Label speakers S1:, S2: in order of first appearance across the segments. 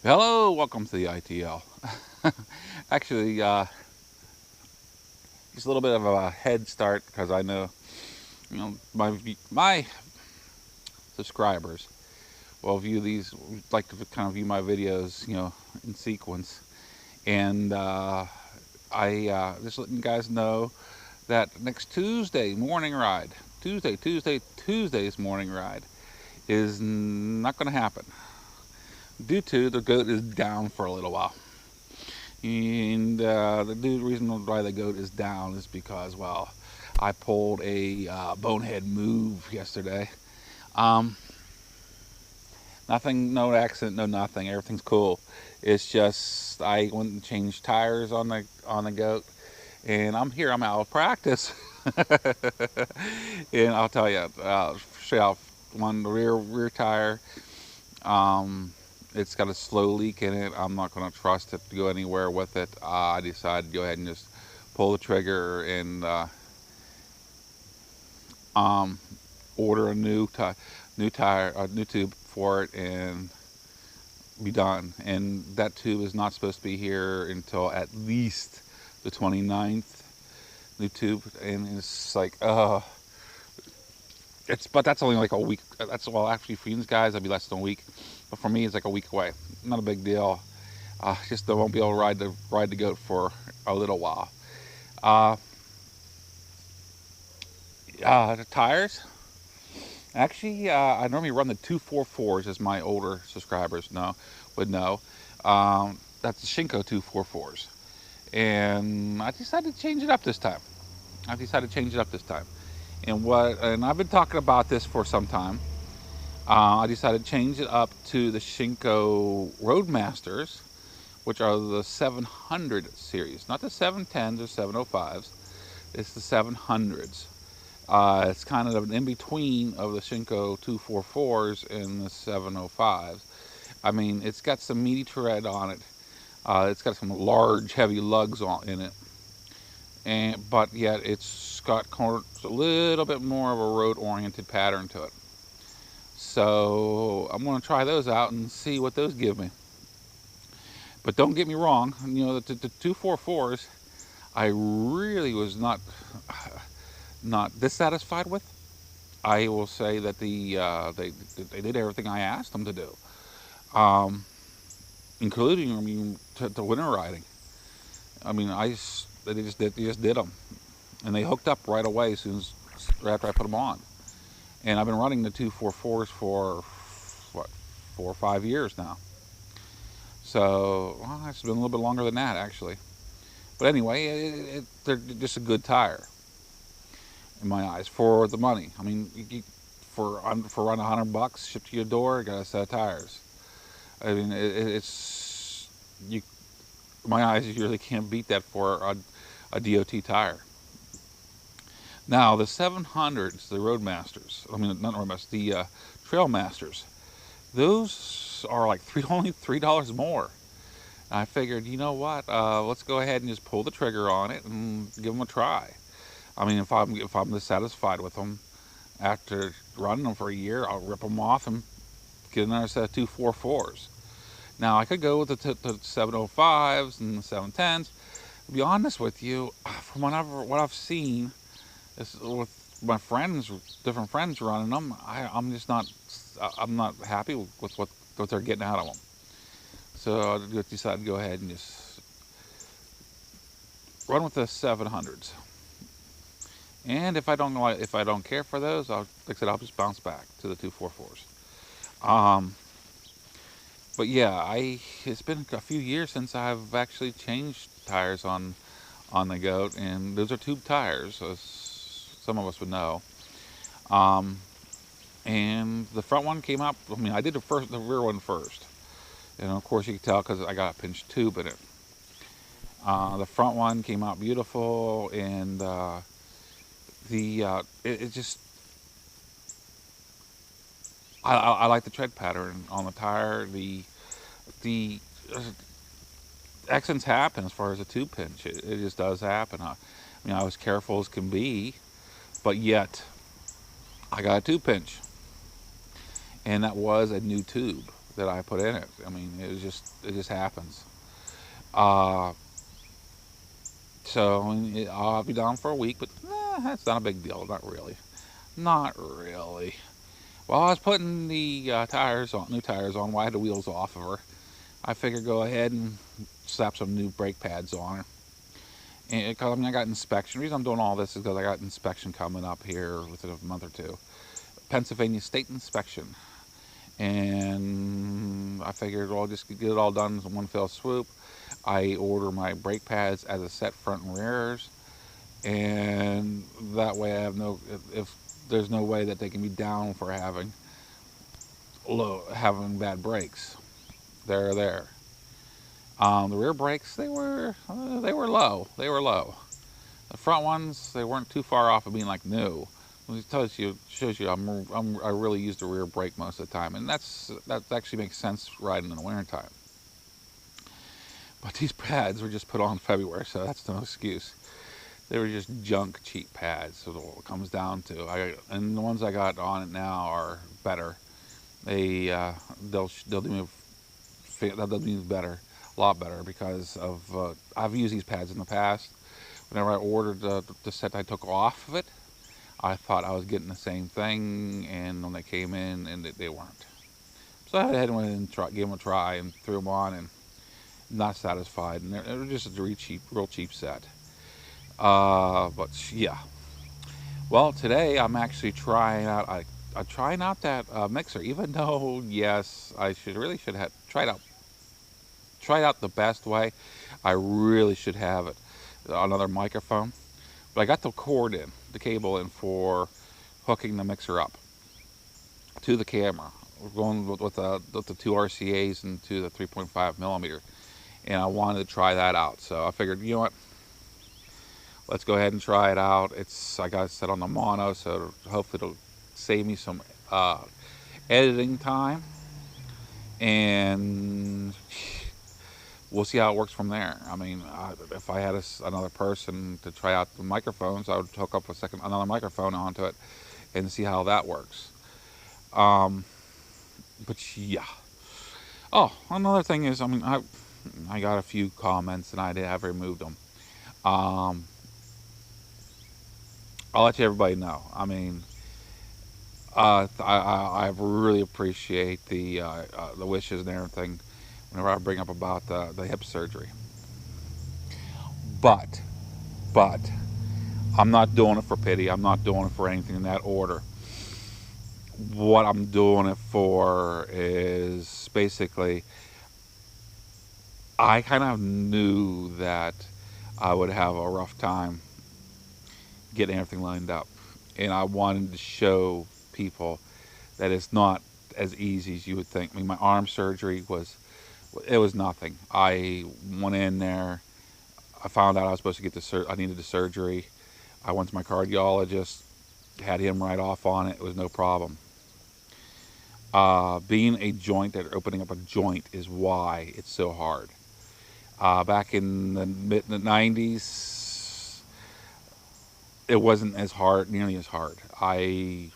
S1: Hello, welcome to the ITL. Actually, just a little bit of a head start because I know, my subscribers will view these, like to kind of view my videos, in sequence. And I just letting you guys know that next Tuesday morning ride, Tuesday's morning ride is not going to happen due to the goat is down for a little while. And the reason why the goat is down is because, well, I pulled a bonehead move yesterday. Um, Nothing, no accident, no nothing. Everything's cool. It's just I went and changed tires on the goat, and I'm here. I'm out of practice, and I'll tell you, show off one the rear tire. Um, it's got a slow leak in it. I'm not going to trust it to go anywhere with it. I decided to go ahead and just pull the trigger and um, order a new tire, a new tube for it, and be done. And that tube is not supposed to be here until at least the 29th. New tube, and it's like, but that's only like a week. That's, well, actually for you guys, that'd be less than a week. But for me, it's like a week away. Not a big deal. Just I won't be able to ride the goat for a little while. Uh, the tires. Actually, I normally run the 244s, as my older subscribers would know. That's the Shinko 244s, and I decided to change it up this time. And I've been talking about this for some time. I decided to change it up to the Shinko Roadmasters, which are the 700 series, not the 710s or 705s. It's the 700s. It's kind of an in between of the Shinko 244s and the 705s. I mean, it's got some meaty tread on it. It's got some large, heavy lugs in it, but yet it's got a little bit more of a road-oriented pattern to it. So I'm going to try those out and see what those give me. But don't get me wrong, the 244s, I really was not dissatisfied with. I will say that they did everything I asked them to do, including, the winter riding. I mean, they just did them, and they hooked up right away right after I put them on. And I've been running the 244s for what, 4 or 5 years now. So, well, it's been a little bit longer than that, actually. But anyway, they're just a good tire in my eyes for the money. I mean, for around $100 shipped to your door, got a set of tires. I mean, it's you. In my eyes, you really can't beat that for a DOT tire. Now the 700s, the Roadmasters. I mean, not Roadmasters, the Trailmasters. Those are like only $3 more. I figured, you know what? Let's go ahead and just pull the trigger on it and give them a try. I mean, if I'm dissatisfied with them after running them for a year, I'll rip them off and get another set of 244s. Now I could go with the 705s and the 710s. To be honest with you, from what I've seen, with my friends, different friends running them, I'm just not. I'm not happy with what they're getting out of them. So I decided to go ahead and just run with the 700s. And if I don't care for those, like I said, I'll just bounce back to the 244s. But yeah, it's been a few years since I've actually changed tires on the goat, and those are tube tires, as some of us would know. And the front one came out. I mean, I did the rear one first, and of course you can tell because I got a pinched tube in it. The front one came out beautiful, and it just I like the tread pattern on the tire. The accidents happen as far as a tube pinch. It just does happen. I mean, I was careful as can be, but yet I got a tube pinch, and that was a new tube. that I put in it. I mean, it just happens. Uh, so I'll be down for a week, but that's not a big deal. Not really. Not really. Well, I was putting the new tires on. Well, I had the wheels off of her. I figured go ahead and slap some new brake pads on her. And because I got inspection. The reason I'm doing all this is because I got inspection coming up here within a month or two. Pennsylvania State inspection. And I figured, well, just get it all done in one fell swoop. I order my brake pads as a set front and rears, and that way I have if there's no way that they can be down for having bad brakes. They're there. The rear brakes, they were low. They were low. The front ones, they weren't too far off of being like new. It shows you I really use the rear brake most of the time, and that actually makes sense riding in the winter time. But these pads were just put on in February, so that's no excuse. They were just junk, cheap pads. So that's what it comes down to. And the ones I got on it now are better. They'll do me better, a lot better, because of I've used these pads in the past. Whenever I ordered the set I took off of it, I thought I was getting the same thing, and when they came in, and they weren't. So I went and gave them a try and threw them on, and not satisfied. And they were just a real cheap set. But yeah. Well, today I'm actually trying out. I'm trying out that mixer, even though yes, I should have tried out the best way. I really should have another microphone. But I got the cable in for hooking the mixer up to the camera. We're going with the 2 RCAs into the 3.5 millimeter, and I wanted to try that out. So I figured, you know what? Let's go ahead and try it out. I got it set on the mono, so hopefully it'll save me some editing time, and we'll see how it works from there. I mean, if I had another person to try out the microphones, I would hook up another microphone onto it and see how that works. But yeah. Oh, another thing is, I mean, I got a few comments and I have removed them. I'll let everybody know. I mean, I really appreciate the wishes and everything whenever I bring up about the hip surgery. But I'm not doing it for pity. I'm not doing it for anything in that order. What I'm doing it for is basically, I kind of knew that I would have a rough time getting everything lined up, and I wanted to show people that it's not as easy as you would think. I mean, my arm surgery was nothing. I went in there, I found out I was supposed to get I needed the surgery. I went to my cardiologist, had him write off on it. It was no problem. Being a joint, that opening up a joint, is why it's so hard. Back in the mid 90s, it wasn't nearly as hard. I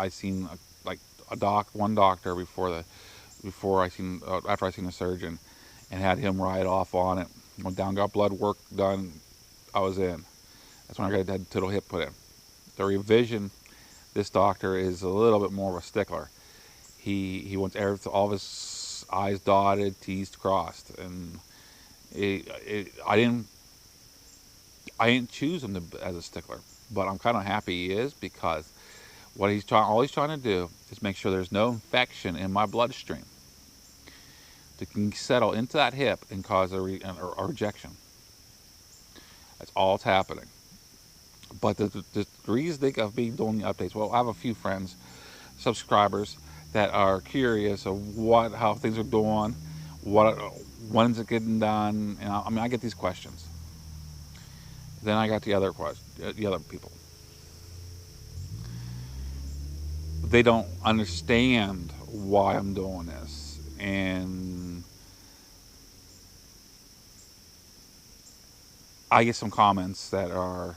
S1: seen one doctor after I seen the surgeon, and had him write off on it. Went down, got blood work done. I was in. That's when I got that total hip put in. The revision, this doctor is a little bit more of a stickler. He wants all of his I's dotted, T's crossed, and I didn't choose him as a stickler, but I'm kind of happy he is, because all he's trying to do is make sure there's no infection in my bloodstream that can settle into that hip and cause a rejection. That's all that's happening. But the reason of me doing the updates, well, I have a few friends, subscribers, that are curious of how things are doing, when's it getting done, and I get these questions. Then I got the other people. They don't understand why I'm doing this, and I get some comments that are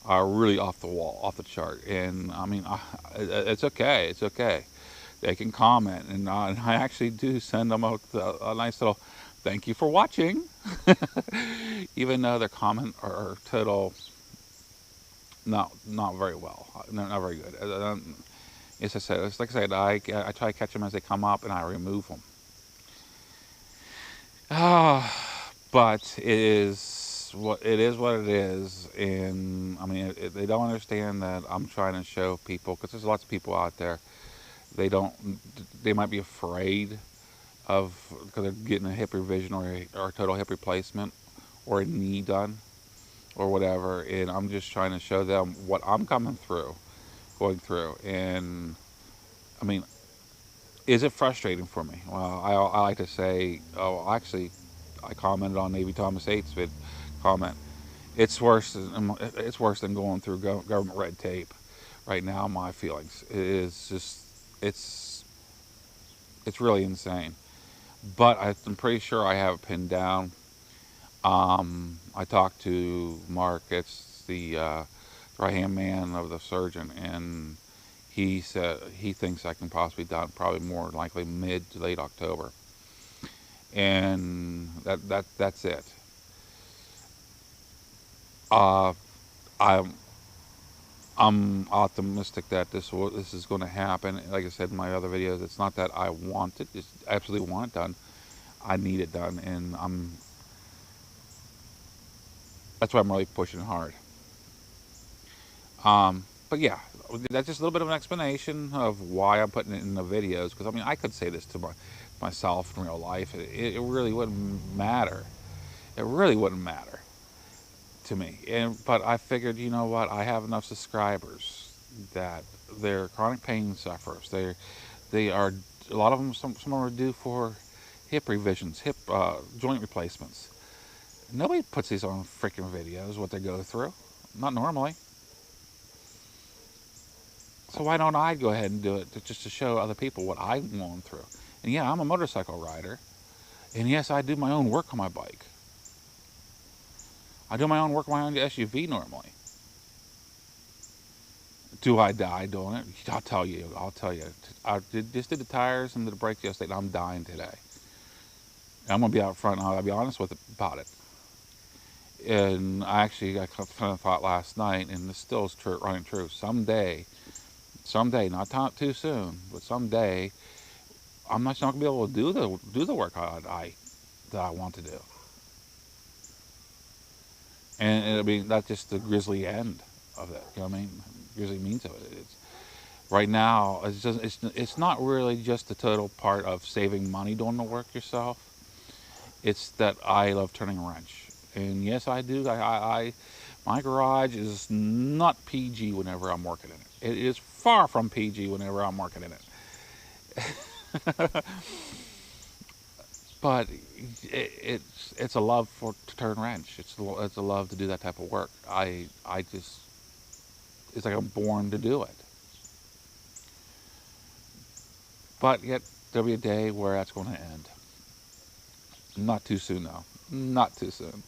S1: really off the wall, off the chart, and I mean, it's okay. they can comment, and I actually do send them a nice little thank you for watching, even though their comment are total not very well, not very good. As I said, it's like I said, I try to catch them as they come up, and I remove them. But it is what it is. What it is, and I mean, they don't understand that I'm trying to show people, because there's lots of people out there. They don't. They might be afraid of, because they're getting a hip revision or a total hip replacement or a knee done or whatever, and I'm just trying to show them what I'm going through, and I mean, is it frustrating for me? Well, I like to say, oh, actually, I commented on Navy Thomas 8's comment. It's worse than going through government red tape. Right now, my feelings it is just it's it's really insane. But I'm pretty sure I have it pinned down. I talked to Mark. It's the right-hand man of the surgeon, and he said he thinks I can possibly be done probably more likely mid to late October, and that's it. Uh, I'm I'm optimistic that this is going to happen. Like I said in my other videos, it's not that I want it; it's absolutely want it done. I need it done, and that's why I'm really pushing hard. But yeah, that's just a little bit of an explanation of why I'm putting it in the videos. Because I mean, I could say this to myself in real life. It really wouldn't matter. It really wouldn't matter to me. But I figured, you know what? I have enough subscribers that they're chronic pain sufferers. They are, a lot of them. Some are due for hip revisions, hip joint replacements. Nobody puts these on freaking videos. What they go through, not normally. So why don't I go ahead and do it just to show other people what I'm going through? And yeah, I'm a motorcycle rider, and yes, I do my own work on my bike. I do my own work on my own SUV normally. Do I die doing it? I'll tell you. I just did the tires and the brakes yesterday, and I'm dying today. And I'm gonna be out front. And I'll be honest about it. And I kind of thought last night, and this still is running true. Someday, not too soon, but someday, I'm not gonna be able to do the work that I want to do. And it'll be that's just the grisly end of it. You know what I mean? Grisly means of it. Right now, it's not really just the total part of saving money doing the work yourself. It's that I love turning a wrench, and yes, I do. My garage is not PG whenever I'm working in it. It is far from PG whenever I'm working in it. But it's a love to turn wrench. It's a love to do that type of work. It's like I'm born to do it. But yet there'll be a day where that's going to end. Not too soon though. Not too soon.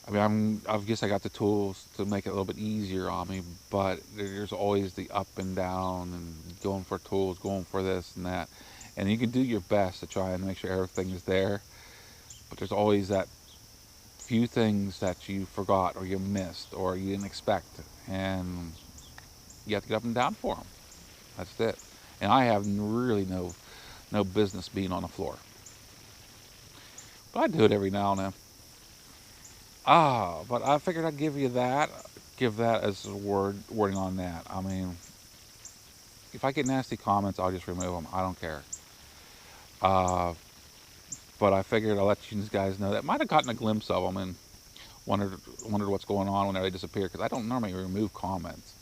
S1: I mean, I guess I got the tools to make it a little bit easier on me, but there's always the up and down and going for tools, going for this and that. And you can do your best to try and make sure everything is there, but there's always that few things that you forgot or you missed or you didn't expect, and you have to get up and down for them. That's it. And I have really no business being on the floor, but I do it every now and then. But I figured I'd give that as a wording on that. I mean, if I get nasty comments, I'll just remove them. I don't care. But I figured I'll let you guys know that. Might have gotten a glimpse of them and wondered what's going on whenever they disappear, because I don't normally remove comments,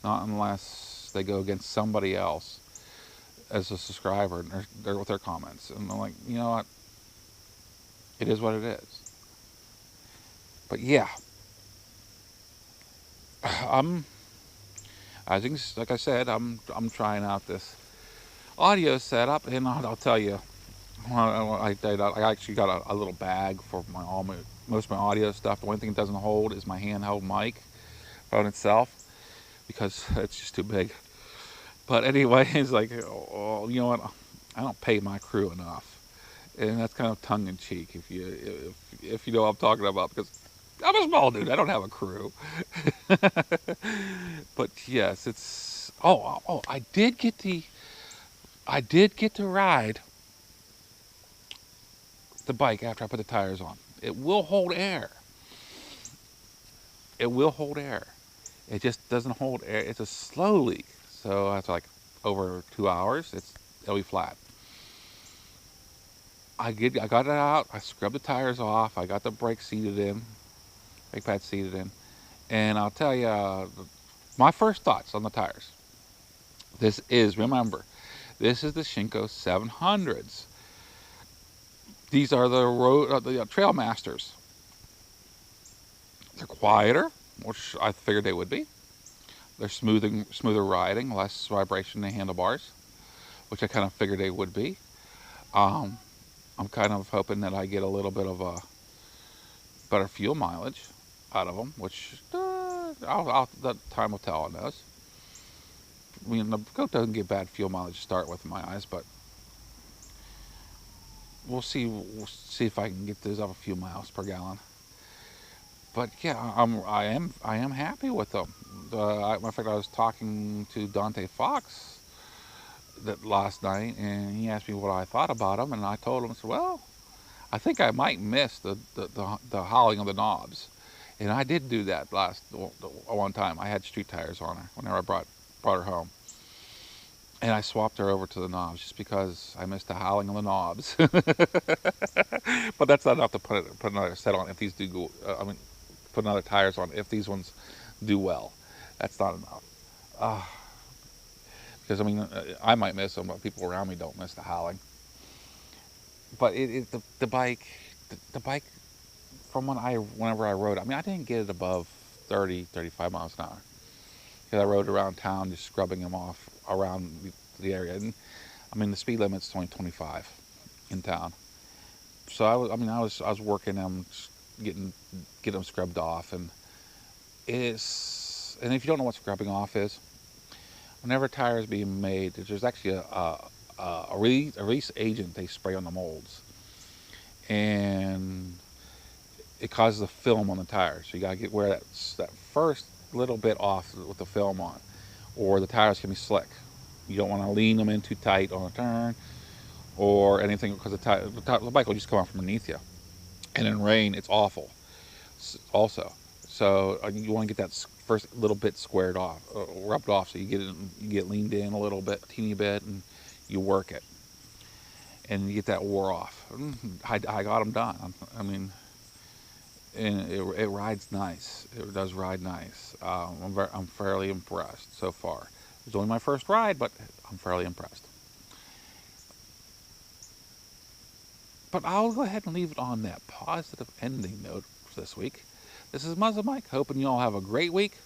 S1: not unless they go against somebody else as a subscriber and they're with their comments. And I'm like, you know what? It is what it is. But yeah, like I said, I'm trying out this audio setup, and I'll tell you, I actually got a little bag for most of my audio stuff. The only thing it doesn't hold is my handheld mic phone itself, because it's just too big. But anyway, it's like, oh, you know what? I don't pay my crew enough, and that's kind of tongue in cheek if you know what I'm talking about, because I'm a small dude. I don't have a crew. But yes, it's I did get to ride the bike after I put the tires on. It will hold air. It will hold air. It just doesn't hold air. It's a slow leak. So after like over 2 hours, it'll be flat. I got it out. I scrubbed the tires off. I got the brake pad seated in, and I'll tell you, my first thoughts on the tires. Remember, this is the Shinko 700s. These are the Trail Masters. They're quieter, which I figured they would be. They're smoother riding, less vibration in the handlebars, which I kind of figured they would be. Um, I'm kind of hoping that I get a little bit of a better fuel mileage out of them, which the time will tell on those. I mean, the goat doesn't get bad fuel mileage to start with in my eyes, but we'll see. We'll see if I can get those up a few miles per gallon. But yeah, I am happy with them. Matter of fact, I was talking to Dante Fox last night, and he asked me what I thought about them, and I told him, I said, well, I think I might miss the howling of the knobs, and I did do that one time. I had street tires on her whenever I brought her home, and I swapped her over to the knobs just because I missed the howling of the knobs. But that's not enough to put another set on if these do go. Put another tires on if these ones do well. That's not enough. Because I might miss them, but people around me don't miss the howling. But the bike, from whenever I rode, I didn't get it above 30, 35 miles an hour. Because I rode around town just scrubbing them off around the area. And the speed limit's only 25 in town. So I was working them, get them scrubbed off, and if you don't know what scrubbing off is, whenever a tire is being made, there's actually a release agent they spray on the molds, and it causes a film on the tire. So you gotta get where that first little bit off with the film on, or the tires can be slick. You don't want to lean them in too tight on a turn or anything, because the bike will just come off from underneath you. And in rain, it's awful. Also, so you want to get that first little bit squared off, rubbed off, so you get leaned in a little bit, teeny bit, and you work it, and you get that wore off. I got them done. And it rides nice. It does ride nice. I'm fairly impressed so far. It's only my first ride, but I'm fairly impressed. But I'll go ahead and leave it on that positive ending note for this week. This is MuzzleMike, hoping you all have a great week.